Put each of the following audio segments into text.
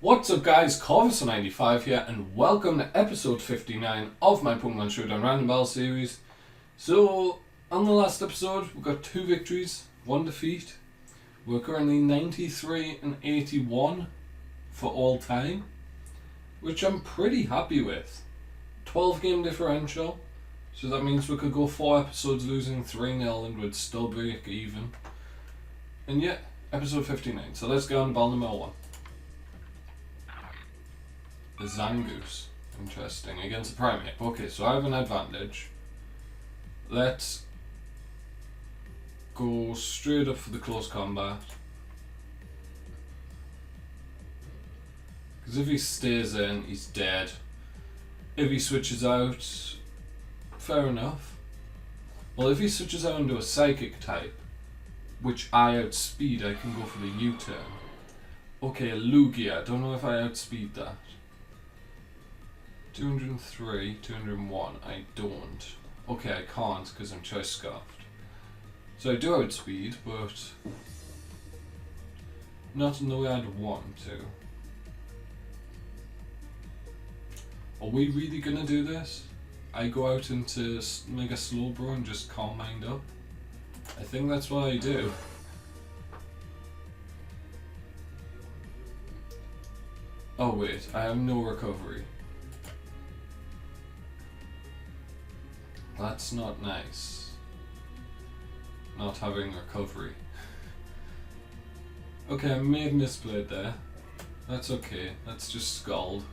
What's up guys, Corvus95 here and welcome to episode 59 of my Pokémon Showdown Random Battle series. So, on the last episode we got 2 victories, 1 defeat. We're currently 93 and 81 for all time, which I'm pretty happy with. 12 game differential, so that means we could go 4 episodes losing 3-0 and would still break even. And yeah, episode 59, so let's get on to battle number 1. The Zangoose. Interesting. Against the Primate. Okay, so I have an advantage. Let's go straight up for the close combat. Because if he stays in, he's dead. If he switches out, fair enough. Well, if he switches out into a Psychic type, which I outspeed, I can go for the U-turn. Okay, Lugia. I don't know if I outspeed that. 203, 201, I don't. Okay, I can't because I'm choice scarfed. So I do outspeed, but not in the way I'd want to. Are we really gonna do this? I go out into Mega Slowbro and just calm mind up? I think that's what I do. Oh wait, I have no recovery. That's not nice. Not having recovery. Okay, I may have misplayed there. That's okay. That's just Scald.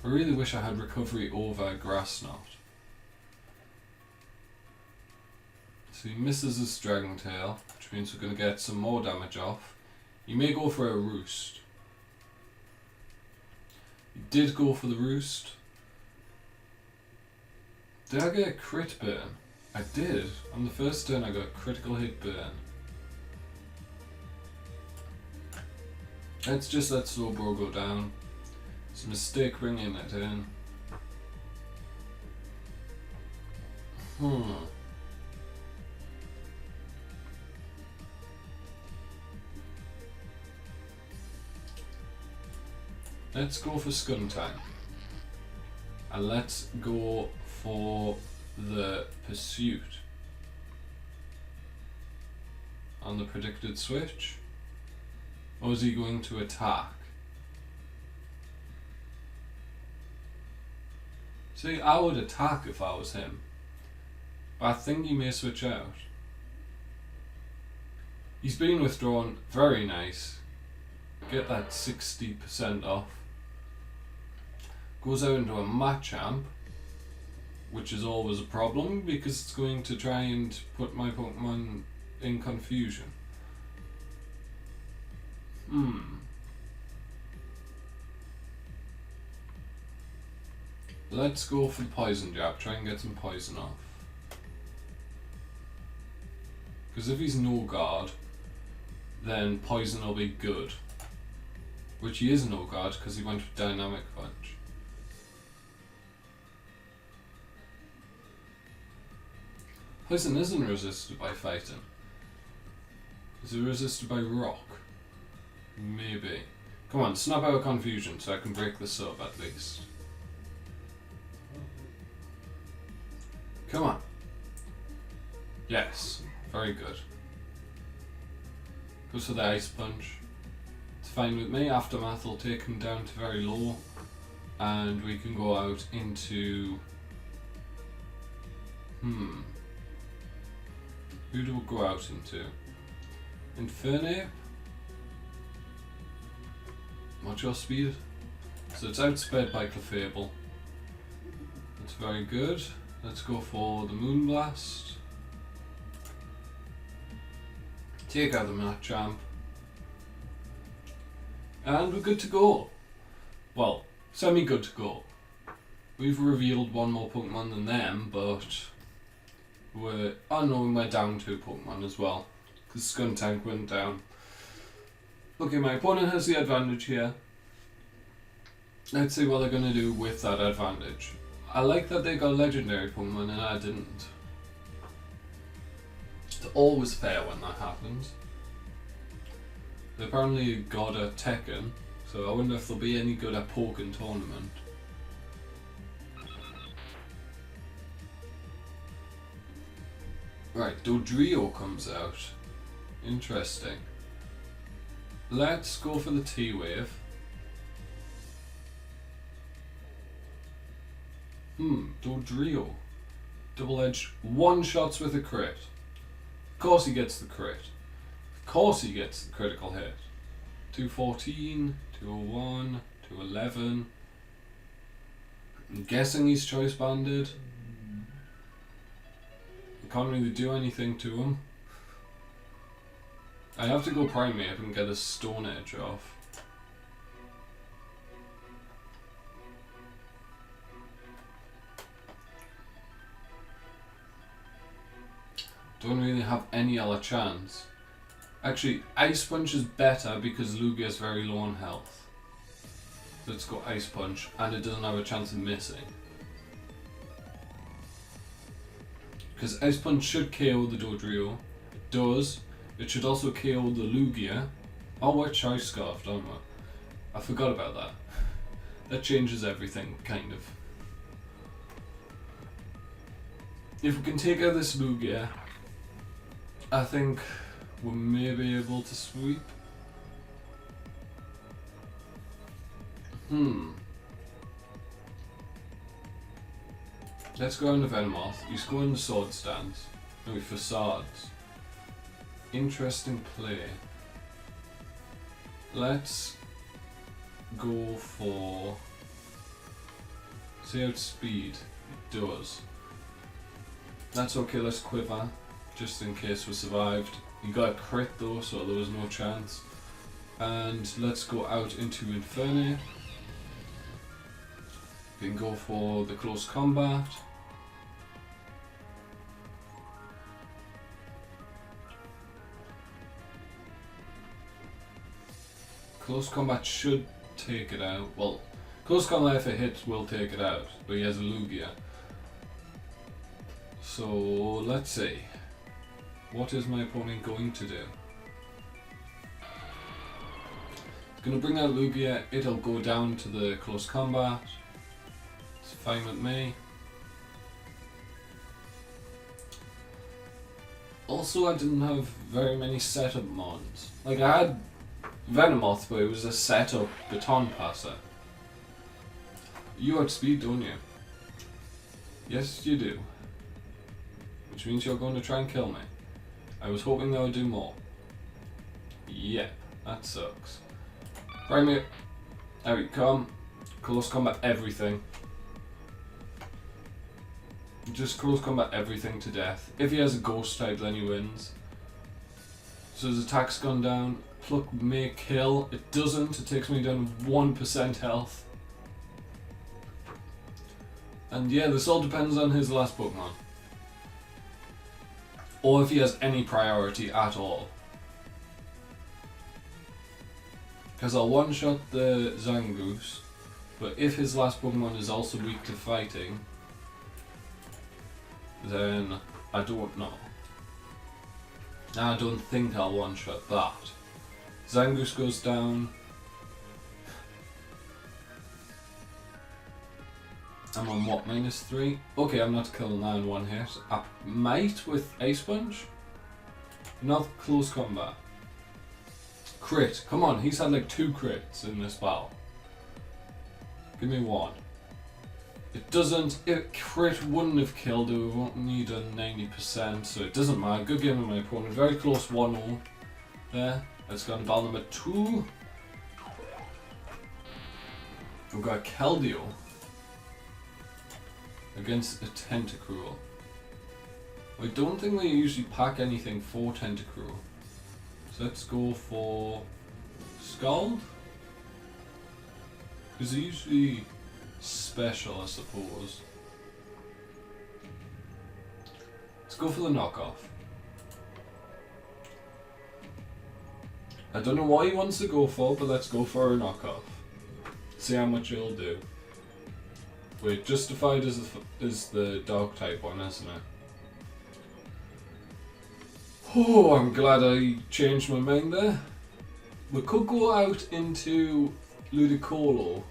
I really wish I had recovery over Grass Knot. So he misses his Dragon Tail, which means we're going to get some more damage off. He may go for a Roost. He did go for the Roost. Did I get a crit burn? I did. On the first turn I got a critical hit burn. Let's just let Slowbro go down. It's a mistake bringing it in. Let's go for Skuntank. And let's go for the Pursuit. On the predicted switch. Or is he going to attack? See, I would attack if I was him. But I think he may switch out. He's been withdrawn. Very nice. Get that 60% off. Goes out into a Machamp, which is always a problem because it's going to try and put my Pokemon in confusion. Let's go for the Poison Jab, try and get some poison off. Because if he's no guard, then poison will be good. Which he is no guard because he went with Dynamic Punch. Poison isn't resisted by fighting. Is it resisted by rock? Maybe. Come on, snap out of confusion so I can break this up at least. Come on. Yes, very good. Goes for the Ice Punch. It's fine with me. Aftermath will take him down to very low. And we can go out into... Who do we go out into? Infernape? What's your speed? So it's outsped by Clefable. That's very good. Let's go for the Moonblast. Take out the Machamp. And we're good to go. Well, semi-good to go. We've revealed one more Pokemon than them, but we're down 2 Pokemon as well. Because Skuntank went down. Okay, my opponent has the advantage here. Let's see what they're going to do with that advantage. I like that they got legendary Pokemon and I didn't. It's always fair when that happens. They're apparently good at Tekken, so I wonder if they'll be any good at Pokémon Tournament. Right, Dodrio comes out. Interesting. Let's go for the T-Wave. Dodrio. Double-edged one-shots with a crit. Of course he gets the crit. Of course he gets the critical hit. 214, 201, 211. I'm guessing he's choice banded. I can't really do anything to him. I have to go Primate and get a Stone Edge off. Don't really have any other chance. Actually, Ice Punch is better because Lugia is very low on health. Let's go Ice Punch, and it doesn't have a chance of missing. Because Ice Punch should KO the Dodrio. It does. It should also KO the Lugia. Oh, we're Choice Scarfed, aren't we? I forgot about that. That changes everything, kind of. If we can take out this Lugia, I think we may be able to sweep. Let's go into Venomoth. He's going to Sword Stance. No, Facades. Interesting play. Let's go for... See out speed. It does. That's okay, let's Quiver. Just in case we survived. You got a crit though, so there was no chance. And let's go out into Inferno. We can go for the close combat. Close combat should take it out. Well, close combat if it hits will take it out, but he has a Lugia. So let's see. What is my opponent going to do? He's going to bring out Lugia, it'll go down to the close combat. It's fine with me. Also, I didn't have very many setup mons. Like, I had Venomoth, but it was a setup baton passer. You outspeed, don't you? Yes, you do. Which means you're going to try and kill me. I was hoping that would do more. Yep, that sucks. Primate, there we come. Close combat everything. Just close combat everything to death. If he has a ghost type, then he wins. So his attack's gone down. Pluck may kill. It doesn't. It takes me down 1% health. And yeah, this all depends on his last Pokemon. Or if he has any priority at all. Because I'll one-shot the Zangoose, but if his last Pokemon is also weak to fighting, then I don't know. I don't think I'll one-shot that. Zangoose goes down. I'm on what, -3? Okay, I'm not killing that in one hit. I might with Ice Punch. Not close combat. Crit, come on, he's had like 2 crits in this battle. Give me 1. It doesn't, if crit wouldn't have killed it, we won't need a 90%, so it doesn't matter. Good game with my opponent, very close 1-0 there. Let's go on battle number 2. We've got Keldeo against a Tentacruel. I don't think they usually pack anything for Tentacruel. So let's go for Scald. Because they're usually special, I suppose. Let's go for the knockoff. I don't know what he wants to go for, but let's go for a knockoff. See how much it'll do. Wait, Justified is the dog type one, isn't it? Oh, I'm glad I changed my mind there. We could go out into Ludicolo.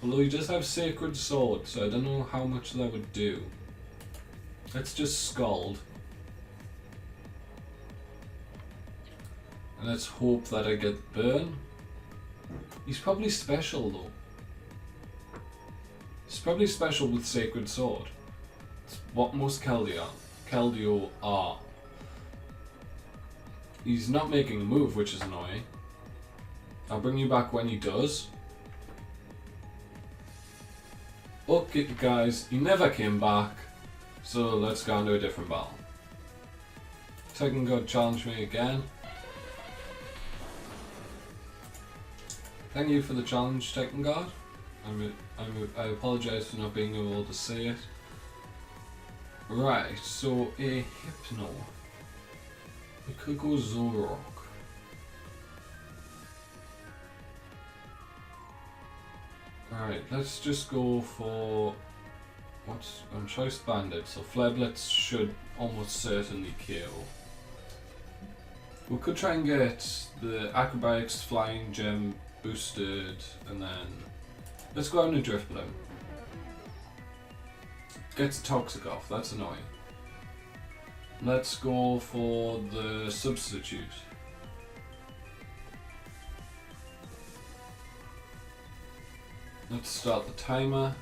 Although he does have Sacred Sword, so I don't know how much that would do. Let's just Scald. And let's hope that I get Burn. He's probably special though. He's probably special with Sacred Sword. It's what most Keldeo are. He's not making a move, which is annoying. I'll bring you back when he does. Okay guys, he never came back, so let's go into a different battle. Tekken God challenge me again. Thank you for the challenge, Tekken God. I apologise for not being able to say it. Right, so a Hypno. We could go Zoroark. Alright, let's just go for what's on Choice Bandit. So Flare Blitz should almost certainly KO. We could try and get the Acrobatics Flying Gem boosted, and then let's go out and Drifblim. Gets Toxic off, that's annoying. Let's go for the Substitute. Let's start the timer.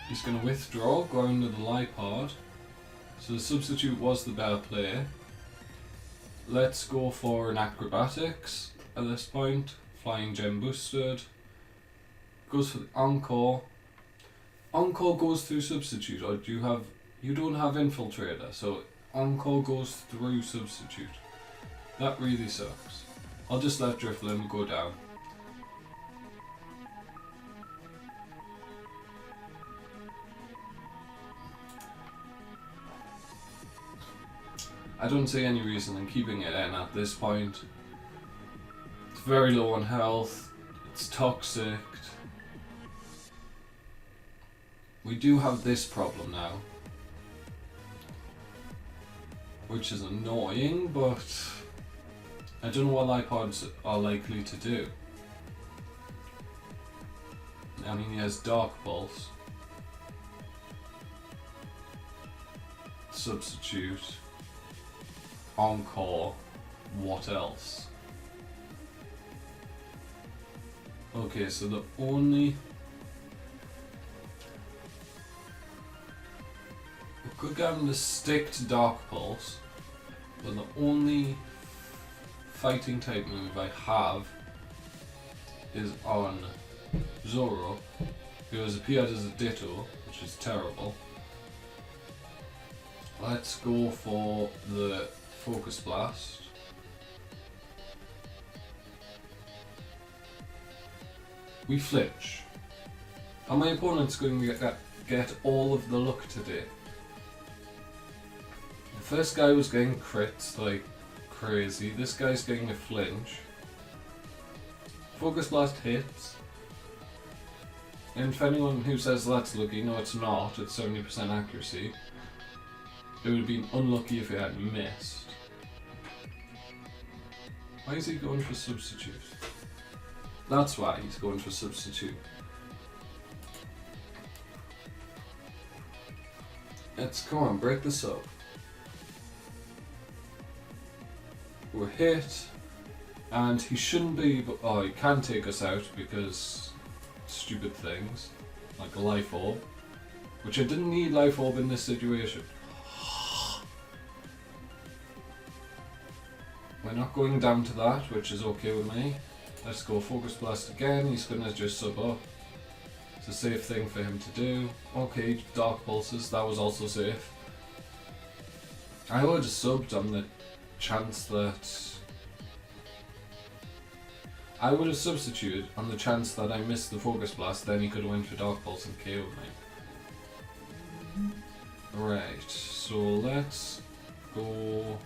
He's going to withdraw, go into the Lipod. So the Substitute was the better play. Let's go for an Acrobatics at this point. Flying Gem boosted. Goes for the Encore. Encore goes through Substitute, or you don't have Infiltrator, so Encore goes through Substitute. That really sucks. I'll just let Drifblim go down. I don't see any reason in keeping it in at this point. It's very low on health, it's toxic. We do have this problem now, which is annoying, but I don't know what Lipods are likely to do. I mean, he has Dark Pulse, Substitute, Encore, what else? Okay, so the only... we could get him to stick to Dark Pulse, but the only fighting type move I have is on Zoro, who has appeared as a Ditto, which is terrible. Let's go for the Focus Blast. We flinch. And my opponent's going to get all of the luck today. The first guy was getting crits like crazy. This guy's getting a flinch. Focus Blast hits. And for anyone who says that's lucky, no it's not, it's 70% accuracy. It would have been unlucky if it had missed. Why is he going for Substitute? That's why he's going for Substitute. Let's come on, break this up. We're hit, and he shouldn't be, but oh, he can take us out because stupid things, like a Life Orb, which I didn't need Life Orb in this situation. We're not going down to that, which is okay with me. Let's go Focus Blast again, he's gonna just sub up. It's a safe thing for him to do. Okay, Dark Pulses, that was also safe. I would have subbed on the chance that... I would have substituted on the chance that I missed the Focus Blast, then he could have went for Dark Pulse and KO'd me. Right, so let's go...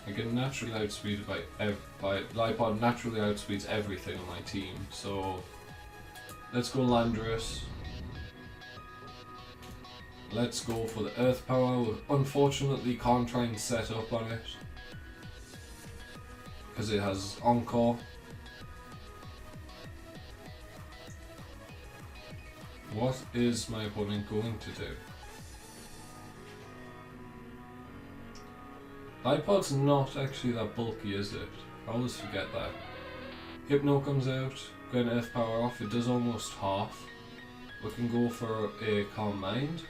I get naturally outspeeded by Lipod naturally outspeeds everything on my team, so let's go Landorus. Let's go for the Earth Power. We unfortunately can't try and set up on it because it has Encore. What is my opponent going to do? iPod's not actually that bulky, is it? I always forget that. Hypno comes out, going Earth Power off, it does almost half. We can go for a Calm Mind.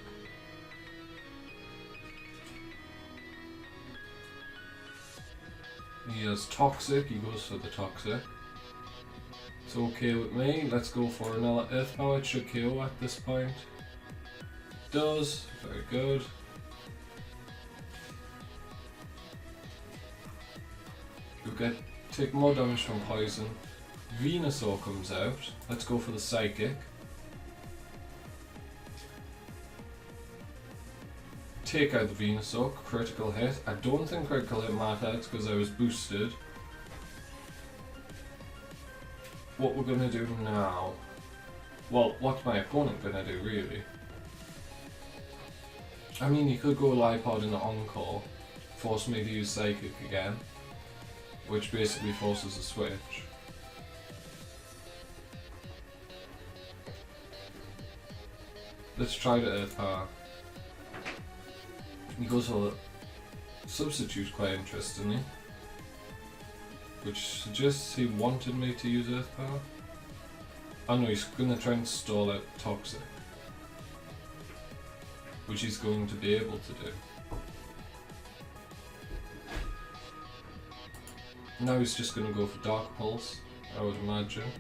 He has Toxic, he goes for the Toxic. It's okay with me, let's go for another Earth Power. It should KO at this point. Does, very good. We take more damage from Poison. Venusaur comes out, let's go for the Psychic. Take out the Venusaur, critical hit. I don't think critical hit matters because I was boosted. What we're gonna do now? Well, what's my opponent gonna do really? I mean, he could go Lipod in the Encore, force me to use Psychic again, which basically forces a switch. Let's try the Earth Power. He goes for Substitute quite interestingly, which suggests he wanted me to use Earth Power. Oh no, he's going to try and stall out Toxic, which he's going to be able to do. Now he's just going to go for Dark Pulse, I would imagine.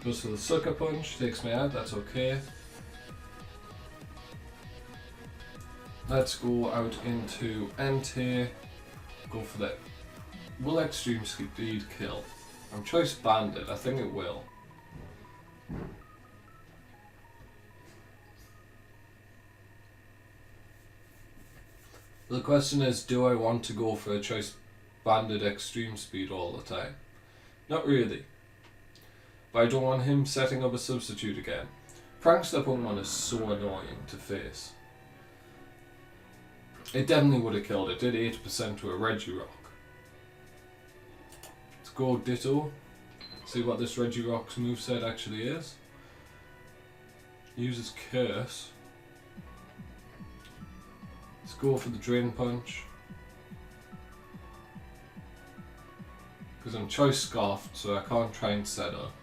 Goes for the Sucker Punch, takes me out, that's okay. Let's go out into Entei, go for that. Will Extreme Speed kill? I'm Choice Banded, I think it will. The question is, do I want to go for a Choice Banded Extreme Speed all the time? Not really. But I don't want him setting up a substitute again. Prankster Pokemon is so annoying to face. It definitely would have killed it. Did 8% to a Regirock. Let's go Ditto. See what this Regirock's moveset actually is. Uses Curse. Let's go for the Drain Punch. Because I'm Choice Scarfed, so I can't try and set up.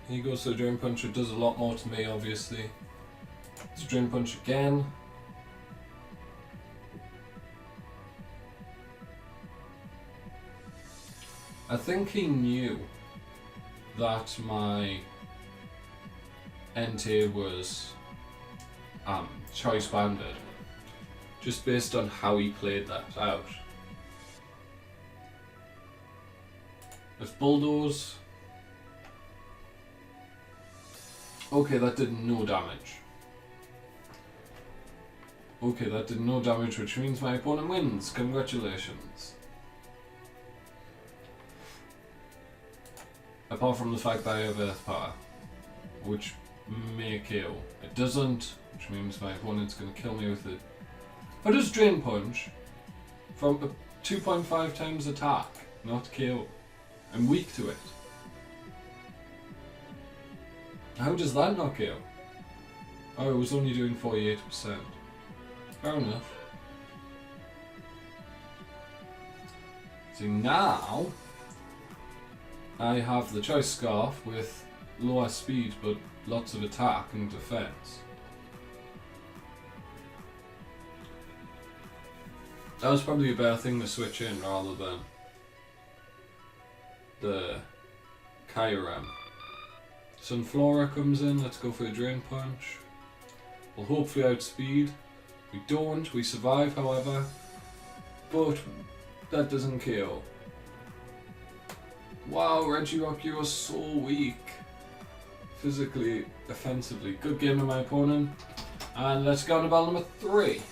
He goes to the Drain Punch, it does a lot more to me obviously. Let's Drain Punch again. I think he knew that my Entei was Choice Banded, just based on how he played that out. Let's Bulldoze. Okay, that did no damage. Okay, that did no damage, which means my opponent wins. Congratulations. Apart from the fact that I have Earth Power, which may KO. It doesn't, which means my opponent's going to kill me with it. How does Drain Punch from a 2.5 times attack not KO? I'm weak to it. How does that not KO? Oh, it was only doing 48%. Fair enough. See, now I have the Choice Scarf with lower speed but lots of attack and defense. That was probably a better thing to switch in rather than the Kyurem. Sunflora comes in, let's go for a Drain Punch. We'll hopefully outspeed. We don't, we survive however, but that doesn't KO. Wow, Regirock, you are so weak. Physically, offensively. Good game to my opponent. And let's go on to battle number 3.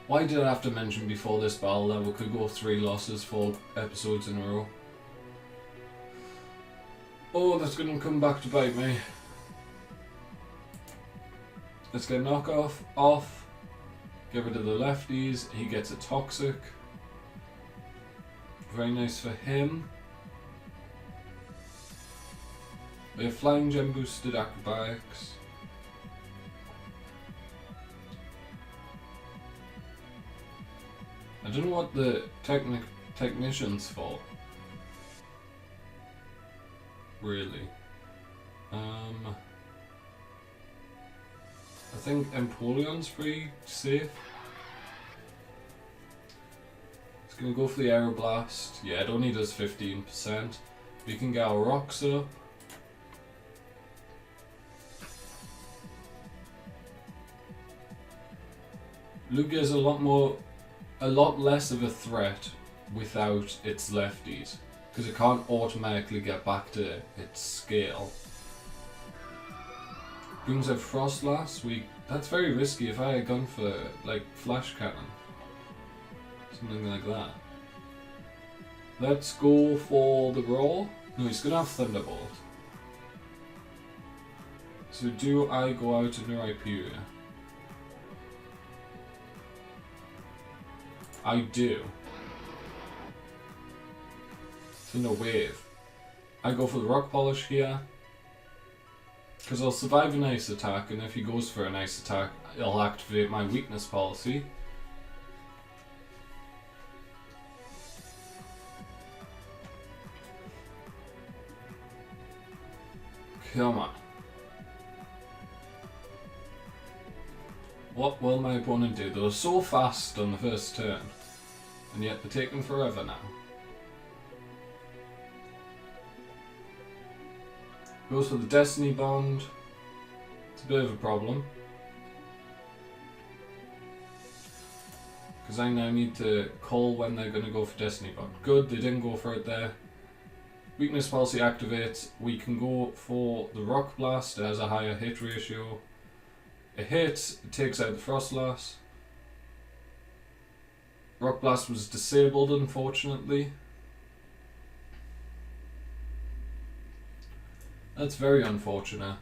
Why did I have to mention before this battle that we could go 3 losses 4 episodes in a row? Oh, that's going to come back to bite me. Let's get knockoff off. Get rid of the lefties. He gets a toxic. Very nice for him. We have flying gem boosted acrobatics. I don't know what the technician's for. Really. I think Empoleon's pretty safe. It's gonna go for the Aeroblast. Yeah, it only does 15%. We can get our rocks up. Lugia's a lot less of a threat without its lefties, because it can't automatically get back to its scale. Brings out Frostlass. That's very risky. If I had gone for like Flash Cannon, something like that. Let's go for the roll. No, he's gonna have Thunderbolt. So do I go out to New Hyperia? I do. Thunder Wave. I go for the Rock Polish here, because I'll survive an ice attack, and if he goes for an ice attack, it'll activate my weakness policy. Come on. What will my opponent do? They were so fast on the first turn, and yet they're taking forever now. Goes for the Destiny Bond. It's a bit of a problem, because I now need to call when they're going to go for Destiny Bond. Good, they didn't go for it there. Weakness policy activates. We can go for the Rock Blast. It has a higher hit ratio. It hits, it takes out the Frostlass. Rock Blast was disabled, unfortunately. That's very unfortunate.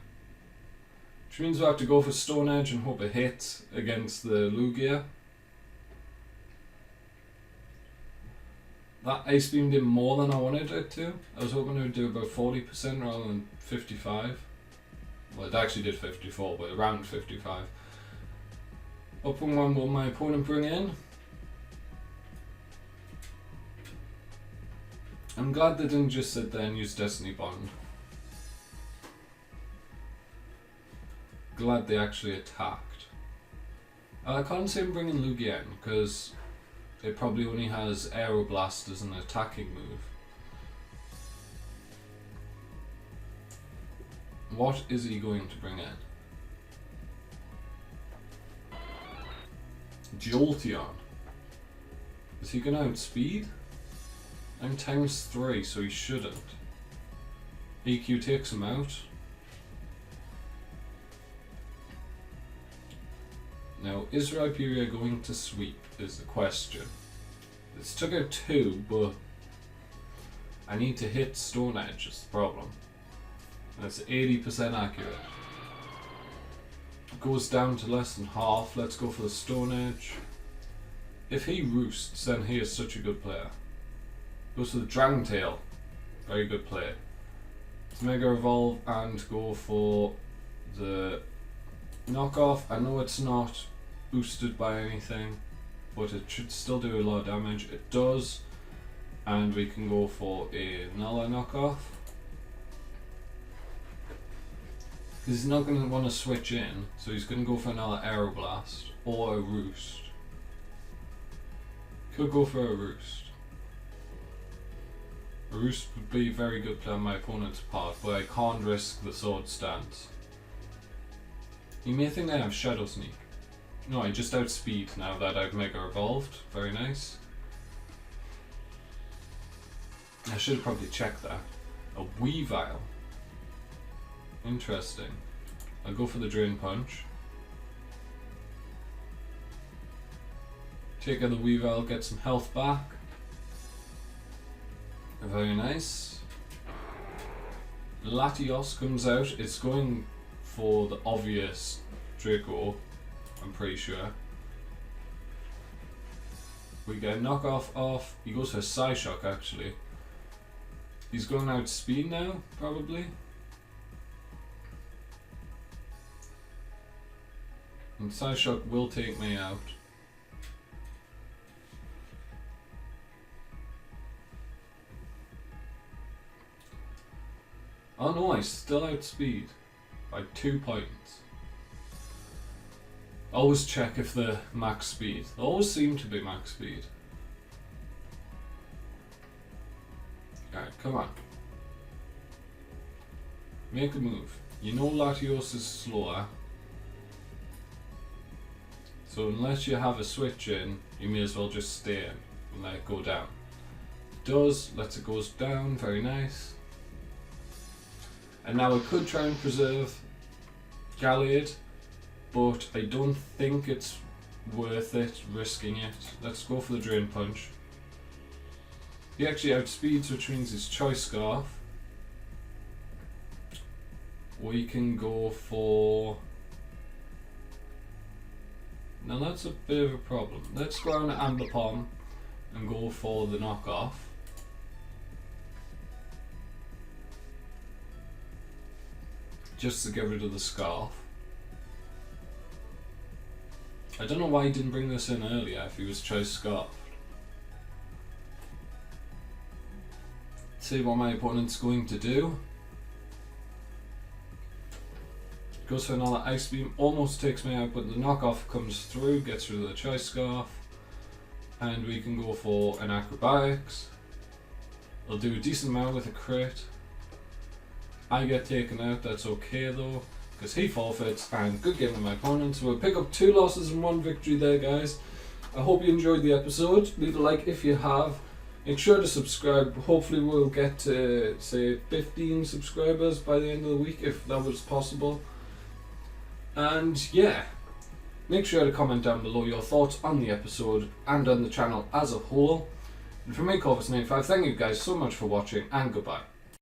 Which means we have to go for Stone Edge and hope it hits against the Lugia. That Ice Beam did more than I wanted it to. I was hoping it would do about 40% rather than 55%. Well, it actually did 54%, but around 55%. Open one will my opponent bring in. I'm glad they didn't just sit there and use Destiny Bond. Glad they actually attacked. I can't see him bringing Lugia in, because it probably only has Aeroblast as an attacking move. What is he going to bring in? Jolteon. Is he going to outspeed? I'm ×3, so he shouldn't. EQ takes him out. Now, is Hyperia going to sweep is the question. It's took out 2, but I need to hit Stone Edge is the problem. That's 80% accurate. Goes down to less than half. Let's go for the Stone Edge. If he roosts, then he is such a good player. Goes for the Dragon Tail. Very good play. Mega Evolve and go for the knockoff. I know it's not boosted by anything, but it should still do a lot of damage. It does. And we can go for another knockoff. Because he's not going to want to switch in, so he's going to go for another Aeroblast or a Roost. Could go for a Roost. A Roost would be a very good play on my opponent's part, but I can't risk the Sword Stance. You may think I have Shadow Sneak. No, I just outspeed now that I've Mega Evolved. Very nice. I should have probably checked that. A Weavile. Interesting. I'll go for the Drain Punch. Take out the Weavile, get some health back. Very nice. Latios comes out. It's going for the obvious Draco, I'm pretty sure. We get a knockoff off. He goes for a Psyshock actually. He's going out speed now, probably. And Psyshock will take me out. Oh no, I still outspeed by 2 points. Always check if they're max speed. They always seem to be max speed. Alright, come on. Make a move. You know Latios is slower. So unless you have a switch in, you may as well just stay in and let it go down. It does, lets it go down, very nice. And now I could try and preserve Gallade, but I don't think it's worth it risking it. Let's go for the Drain Punch. He actually outspeeds, which means his Choice Scarf. We can go for... Now that's a bit of a problem. Let's go on Ambipom and go for the knockoff. Just to get rid of the Scarf. I don't know why he didn't bring this in earlier if he was Choice Scarf. See what my opponent's going to do. Goes for another Ice Beam, almost takes me out, but the knockoff comes through, gets rid of the Choice Scarf. And we can go for an Acrobatics. I'll do a decent amount with a crit. I get taken out, that's okay though, because he forfeits, and good game with my opponent. So we'll pick up 2 losses and 1 victory there, guys. I hope you enjoyed the episode. Leave a like if you have. Make sure to subscribe. Hopefully we'll get to, say, 15 subscribers by the end of the week, if that was possible. And yeah, make sure to comment down below your thoughts on the episode and on the channel as a whole. And from me, Corvus95, thank you guys so much for watching, and goodbye.